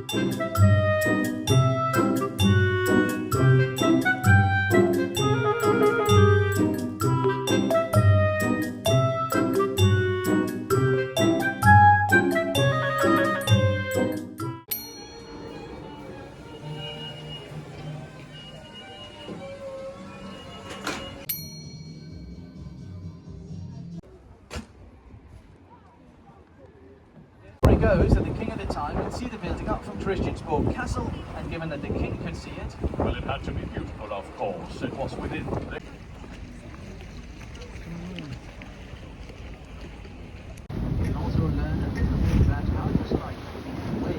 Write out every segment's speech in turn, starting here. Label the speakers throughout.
Speaker 1: Goes that the king at the time could see the building up from Christiansborg Castle, and given that the king could see it,
Speaker 2: Well, it had to be beautiful, of course. It was within the...
Speaker 1: you can also learn a little bit about how it was like in Wales.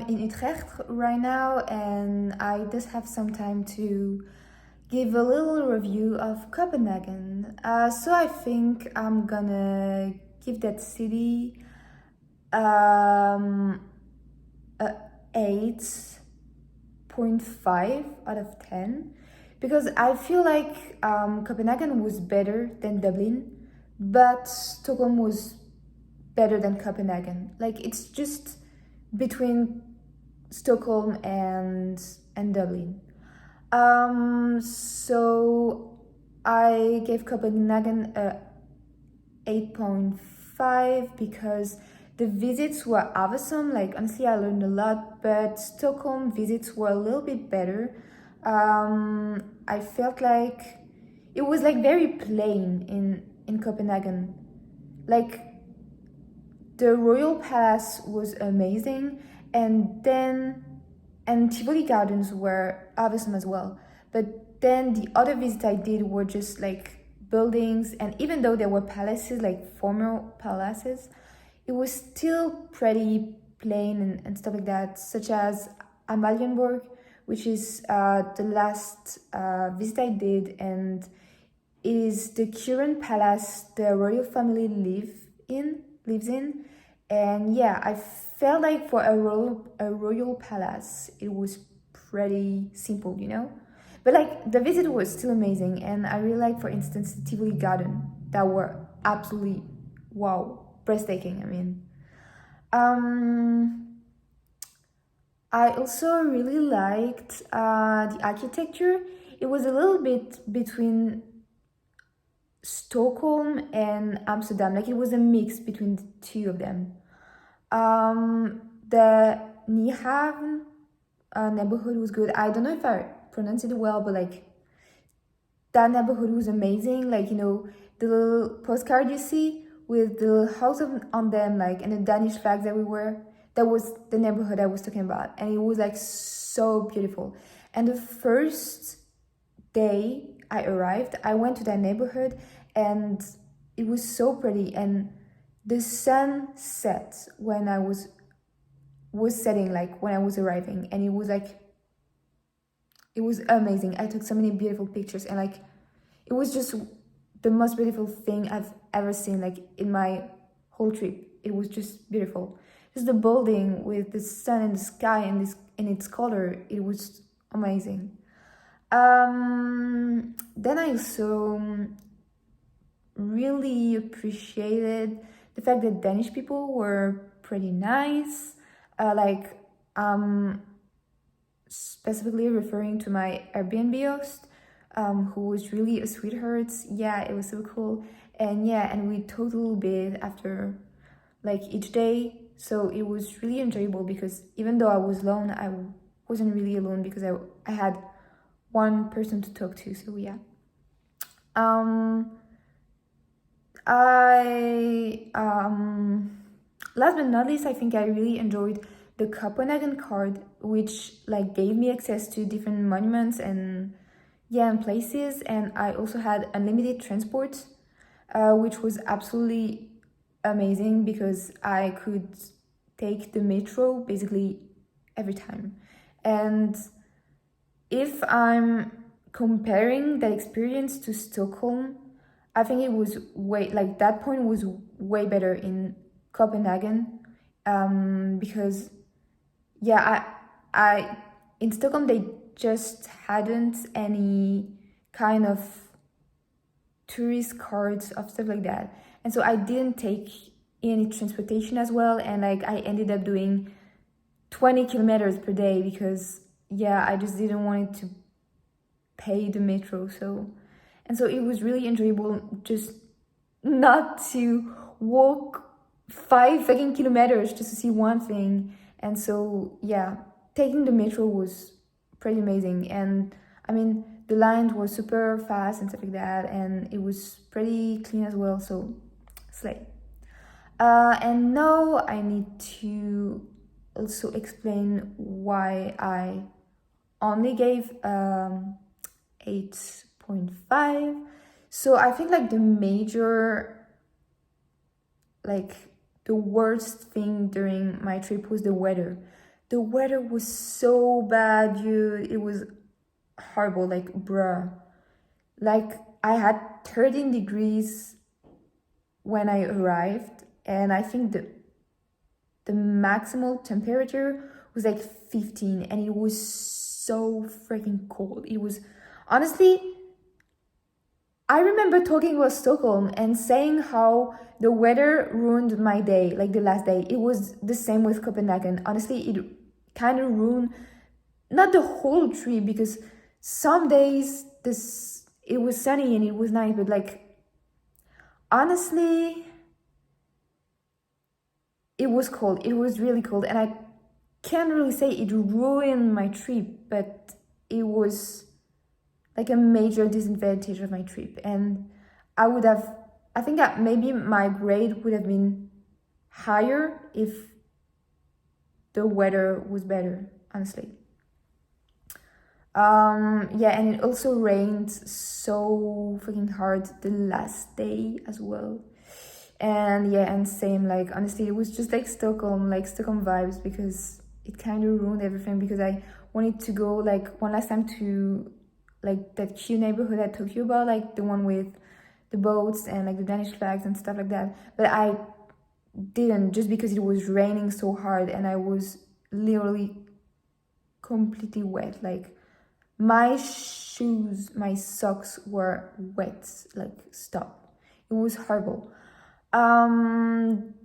Speaker 3: in Utrecht right now, and I just have some time to give a little review of Copenhagen. So I think I'm gonna give that city a 8.5 out of 10, because I feel like Copenhagen was better than Dublin, but Stockholm was better than Copenhagen. Like, it's just between Stockholm and Dublin. So I gave Copenhagen a 8.5 because the visits were awesome. Like, honestly, I learned a lot, but Stockholm visits were a little bit better. I felt like it was like very plain in Copenhagen. Like, the Royal Palace was amazing, and Tivoli Gardens were awesome as well. But then the other visits I did were just like buildings, and even though there were palaces, like former palaces, it was still pretty plain and stuff like that, such as Amalienborg, which is the last visit I did, and it is the current palace the royal family lives in. And yeah, I felt like for a royal palace, it was pretty simple, you know? But like, the visit was still amazing, and I really like, for instance, the Tivoli Garden, that were absolutely, wow, breathtaking. I mean, I also really liked the architecture. It was a little bit between Stockholm and Amsterdam. Like, it was a mix between the two of them. The Nyhavn neighborhood was good. I don't know if I pronounced it well, but like, that neighborhood was amazing. Like, you know, the little postcard you see with the house on them, like, and the Danish flags everywhere. That was the neighborhood I was talking about, and it was like so beautiful. And the first day I arrived, I went to that neighborhood, and it was so pretty. And the sun set when I was setting, like when I was arriving, and it was like, it was amazing. I took so many beautiful pictures, and like, it was just the most beautiful thing I've ever seen, like, in my whole trip. It was just beautiful. Just the building with the sun and the sky and its color, it was amazing. Then I also really appreciated the fact that Danish people were pretty nice. Specifically referring to my Airbnb host, who was really a sweetheart. Yeah, it was so cool. And yeah, and we talked a little bit after, like, each day. So it was really enjoyable, because even though I was alone, I wasn't really alone, because I had one person to talk to. So yeah. Last but not least, I think I really enjoyed the Copenhagen card, which like gave me access to different monuments and places. And I also had unlimited transport, which was absolutely amazing, because I could take the metro basically every time. And if I'm comparing that experience to Stockholm, I think it was that point was way better in Copenhagen, because yeah, I in Stockholm they just hadn't any kind of tourist cards of stuff like that, and so I didn't take any transportation as well, and like I ended up doing 20 kilometers per day, because yeah, I just didn't want it to pay the metro. So it was really enjoyable just not to walk 5 fucking kilometers just to see one thing. And so yeah, taking the metro was pretty amazing. And I mean, the lines were super fast and stuff like that, and it was pretty clean as well, so slay. And now I need to also explain why I only gave 8.5. So I think like the worst thing during my trip was the weather. the weather was so bad, dude. It was horrible, like, bruh. Like, I had 13 degrees when I arrived, and I think the maximal temperature was like 15, and it was so freaking cold. It was, honestly, I remember talking about Stockholm and saying how the weather ruined my day, like the last day. It was the same with Copenhagen. Honestly, it kind of ruined, not the whole trip, because some days it was sunny and it was nice, but like, honestly, it was cold. It was really cold, and I can't really say it ruined my trip, but it was like a major disadvantage of my trip. And I think that maybe my grade would have been higher if the weather was better, honestly. Yeah, and it also rained so freaking hard the last day as well. And yeah, and same, like, honestly, it was just like Stockholm vibes, because it kind of ruined everything, because I wanted to go like one last time to like that cute neighborhood I told you about, like the one with the boats and like the Danish flags and stuff like that. But I didn't, just because it was raining so hard and I was literally completely wet. Like, my shoes, my socks were wet, like, stop. It was horrible. Then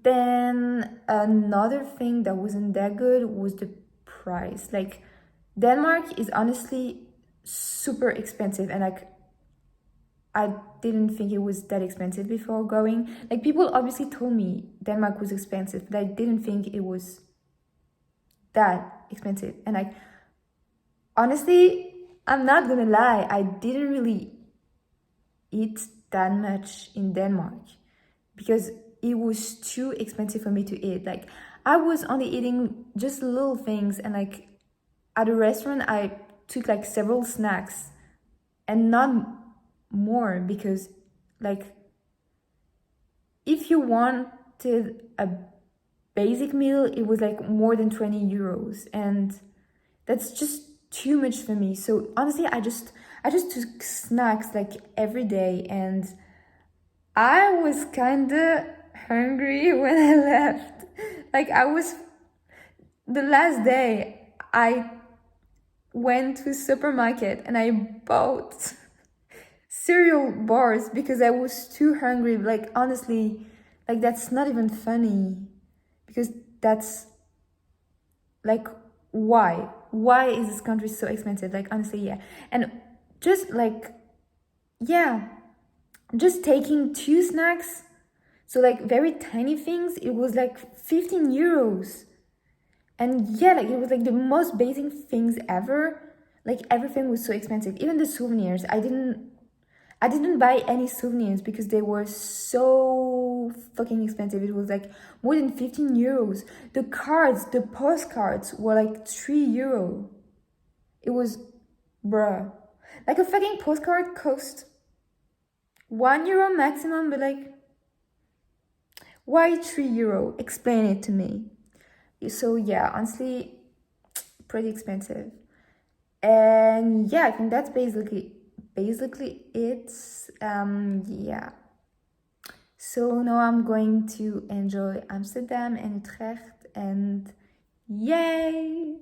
Speaker 3: another thing that wasn't that good was the price. Like, Denmark is honestly super expensive, and like, I didn't think it was that expensive before going. Like, people obviously told me Denmark was expensive, but I didn't think it was that expensive. And like, honestly, I'm not gonna lie, I didn't really eat that much in Denmark, because it was too expensive for me to eat. Like, I was only eating just little things, and like, at a restaurant I took like several snacks and not more, because like, if you wanted a basic meal, it was like more than 20 euros, and that's just too much for me. So honestly, I just took snacks like every day, and I was kind of hungry when I left. Like, the last day I went to a supermarket and I bought cereal bars because I was too hungry. Like, honestly, like, that's not even funny, because that's like, why is this country so expensive? Like, honestly, yeah. And just like, yeah, just taking two snacks, so like very tiny things, it was like 15 euros. And yeah, like, it was like the most basic things ever. Like, everything was so expensive. Even the souvenirs, I didn't buy any souvenirs because they were so fucking expensive. It was like more than 15 euros. The postcards were like 3 euro. It was, bruh. Like, a fucking postcard cost 1 euro maximum, but like, why 3 euro? Explain it to me. So yeah, honestly, pretty expensive. And yeah, I think that's basically it. Yeah. So now I'm going to enjoy Amsterdam and Utrecht, and yay!